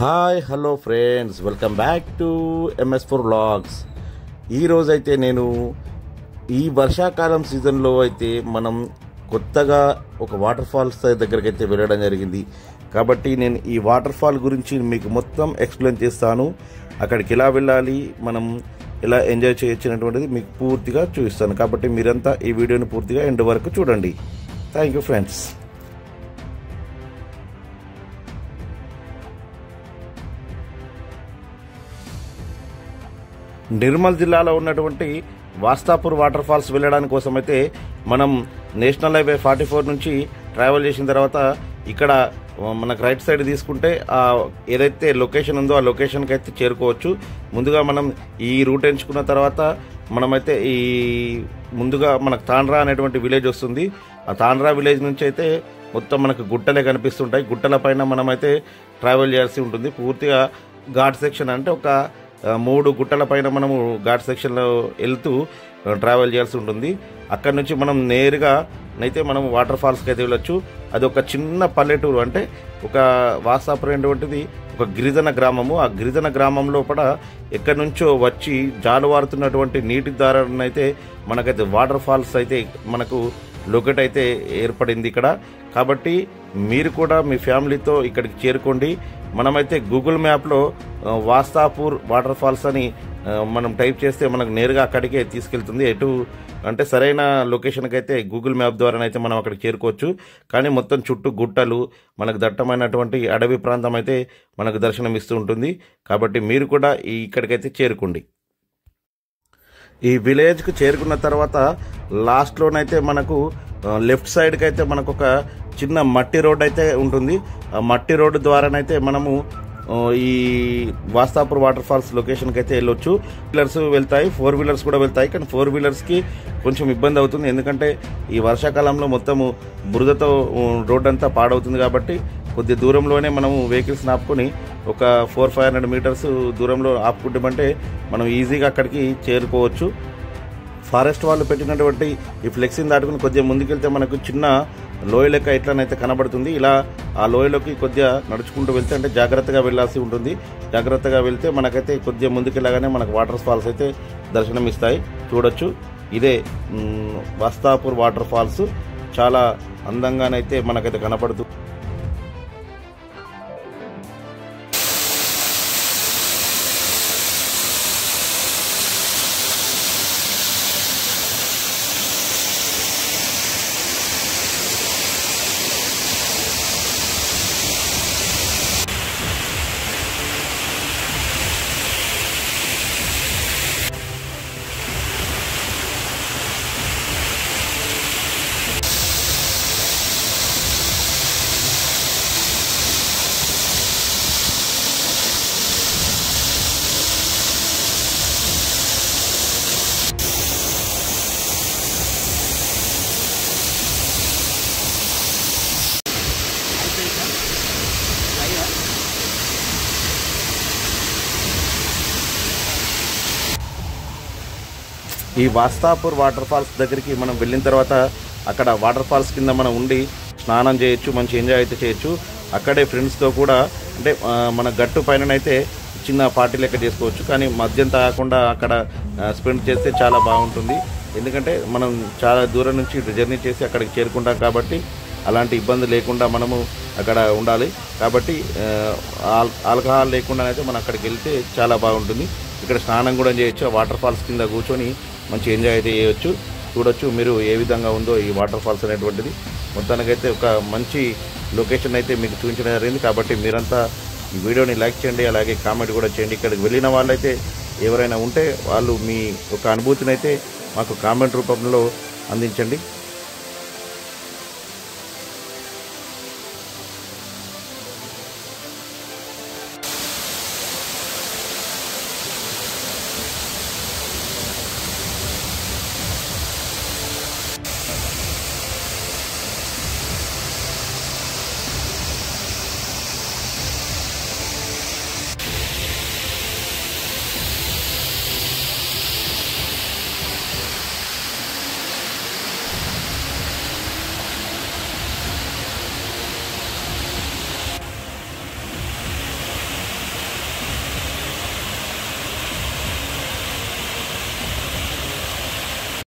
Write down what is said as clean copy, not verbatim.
Hi hello friends, welcome back to MS4 vlogs. ఈరోజైతే నేను ఈ వర్షాకాలం సీజన్లో అయితే మనం కొత్తగా ఒక వాటర్ ఫాల్స్ దగ్గరికి అయితే వెళ్ళడం జరిగింది. కాబట్టి నేను ఈ వాటర్ ఫాల్ గురించి మీకు మొత్తం ఎక్స్ప్లెయిన్ చేస్తాను. అక్కడికి ఎలా వెళ్ళాలి, మనం ఎలా ఎంజాయ్ చేయొచ్చు అనేటువంటిది మీకు పూర్తిగా చూపిస్తాను. కాబట్టి మీరంతా ఈ వీడియోని పూర్తిగా ఎండ్ వరకు చూడండి. Thank you friends. నిర్మల్ జిల్లాలో ఉన్నటువంటి వాస్తాపూర్ వాటర్ ఫాల్స్ వెళ్ళడానికి కోసం అయితే మనం నేషనల్ హైవే 44 నుంచి ట్రావెల్ చేసిన తర్వాత ఇక్కడ మనకు రైట్ సైడ్ తీసుకుంటే ఏదైతే లొకేషన్ ఉందో ఆ లొకేషన్కి అయితే చేరుకోవచ్చు. ముందుగా మనం ఈ రూట్ ఎంచుకున్న తర్వాత మనమైతే ఈ ముందుగా మనకు తాండ్రా అనేటువంటి విలేజ్ వస్తుంది. ఆ తాండ్రా విలేజ్ నుంచి అయితే మొత్తం మనకు గుట్టలే కనిపిస్తుంటాయి. గుట్టల పైన మనమైతే ట్రావెల్ చేయాల్సి ఉంటుంది. పూర్తిగా ఘాట్ సెక్షన్ అంటే ఒక 3 గుట్టల పైన మనము ఘాట్ సెక్షన్లో వెళ్తూ ట్రావెల్ చేయాల్సి ఉంటుంది. అక్కడ నుంచి మనం నేరుగా అయితే మనం వాటర్ ఫాల్స్కి అయితే వెళ్ళొచ్చు. అది ఒక చిన్న పల్లెటూరు, అంటే ఒక వాస్తాపూర్ అనేటువంటిది ఒక గిరిజన గ్రామము. ఆ గిరిజన గ్రామం లోపల ఎక్కడి నుంచో వచ్చి జాలువారుతున్నటువంటి నీటి ద్వారానైతే అయితే మనకైతే వాటర్ ఫాల్స్ అయితే మనకు లొకేట్ అయితే ఏర్పడింది ఇక్కడ. కాబట్టి మీరు కూడా మీ ఫ్యామిలీతో ఇక్కడికి చేరుకోండి. మనమైతే గూగుల్ మ్యాప్లో వాస్తాపూర్ వాటర్ ఫాల్స్ అని మనం టైప్ చేస్తే మనకు నేరుగా అక్కడికే తీసుకెళ్తుంది. ఎటు అంటే సరైన లొకేషన్కి అయితే గూగుల్ మ్యాప్ ద్వారానైతే మనం అక్కడికి చేరుకోవచ్చు. కానీ మొత్తం చుట్టూ గుట్టలు, మనకు దట్టమైనటువంటి అడవి ప్రాంతం అయితే మనకు దర్శనం ఇస్తూ ఉంటుంది. కాబట్టి మీరు కూడా ఇక్కడికైతే చేరుకోండి. ఈ విలేజ్కి చేరుకున్న తర్వాత లాస్ట్లోనైతే మనకు లెఫ్ట్ సైడ్కి అయితే మనకు ఒక చిన్న మట్టి రోడ్ అయితే ఉంటుంది. ఆ మట్టి రోడ్డు ద్వారానైతే మనము ఈ వాస్తాపూర్ వాటర్ ఫాల్స్ లొకేషన్కి అయితే వెళ్ళొచ్చు. వీలర్స్ వెళ్తాయి, 4 వీలర్స్ కూడా వెళ్తాయి. కానీ 4 వీలర్స్కి కొంచెం ఇబ్బంది అవుతుంది. ఎందుకంటే ఈ వర్షాకాలంలో మొత్తము బురదతో రోడ్ అంతా పాడవుతుంది. కాబట్టి కొద్ది దూరంలోనే మనము వెహికల్స్ ఆపుకొని ఒక 400-500 మీటర్స్ దూరంలో ఆపుకుంటామంటే మనం ఈజీగా అక్కడికి చేరుకోవచ్చు. ఫారెస్ట్ వాళ్ళు పెట్టినటువంటి ఈ ఫ్లెక్సీని దాటుకుని కొద్దిగా ముందుకెళ్తే మనకు చిన్న లోయ లెక్క ఎట్లనైతే కనబడుతుంది. ఇలా ఆ లోయలోకి కొద్దిగా నడుచుకుంటూ వెళ్తే, అంటే జాగ్రత్తగా వెళ్ళాల్సి ఉంటుంది. జాగ్రత్తగా వెళ్తే మనకైతే కొద్దిగా ముందుకెళ్ళగానే మనకు వాటర్ ఫాల్స్ అయితే దర్శనం ఇస్తాయి. చూడొచ్చు, ఇదే వాస్తాపూర్ వాటర్ ఫాల్స్. చాలా అందంగానైతే మనకైతే కనపడుతుంది. ఈ వాస్తాపూర్ వాటర్ ఫాల్స్ దగ్గరికి మనం వెళ్ళిన తర్వాత అక్కడ వాటర్ ఫాల్స్ కింద మనం ఉండి స్నానం చేయొచ్చు, మంచి ఎంజాయ్ అయితే చేయొచ్చు. అక్కడే ఫ్రెండ్స్తో కూడా, అంటే మన గట్టు పైననైతే చిన్న పార్టీ లెక్క చేసుకోవచ్చు. కానీ మద్యం తాగకుండా అక్కడ స్పెండ్ చేస్తే చాలా బాగుంటుంది. ఎందుకంటే మనం చాలా దూరం నుంచి జర్నీ చేసి అక్కడికి చేరుకుంటాం. కాబట్టి అలాంటి ఇబ్బంది లేకుండా మనము అక్కడ ఉండాలి. కాబట్టి ఆల్కహాల్ లేకుండానైతే మనం అక్కడికి వెళ్తే చాలా బాగుంటుంది. ఇక్కడ స్నానం కూడా చేయొచ్చు. వాటర్ ఫాల్స్ కింద కూర్చొని మంచి ఎంజాయ్ అయితే చేయొచ్చు. చూడొచ్చు మీరు ఏ విధంగా ఉందో ఈ వాటర్ ఫాల్స్ అనేటువంటిది. మొత్తానికైతే ఒక మంచి లొకేషన్ అయితే మీకు చూపించడం జరిగింది. కాబట్టి మీరంతా ఈ వీడియోని లైక్ చేయండి, అలాగే కామెంట్ కూడా చేయండి. ఇక్కడికి వెళ్ళిన వాళ్ళైతే ఎవరైనా ఉంటే వాళ్ళు మీ ఒక అనుభూతిని అయితే మాకు కామెంట్ రూపంలో అందించండి.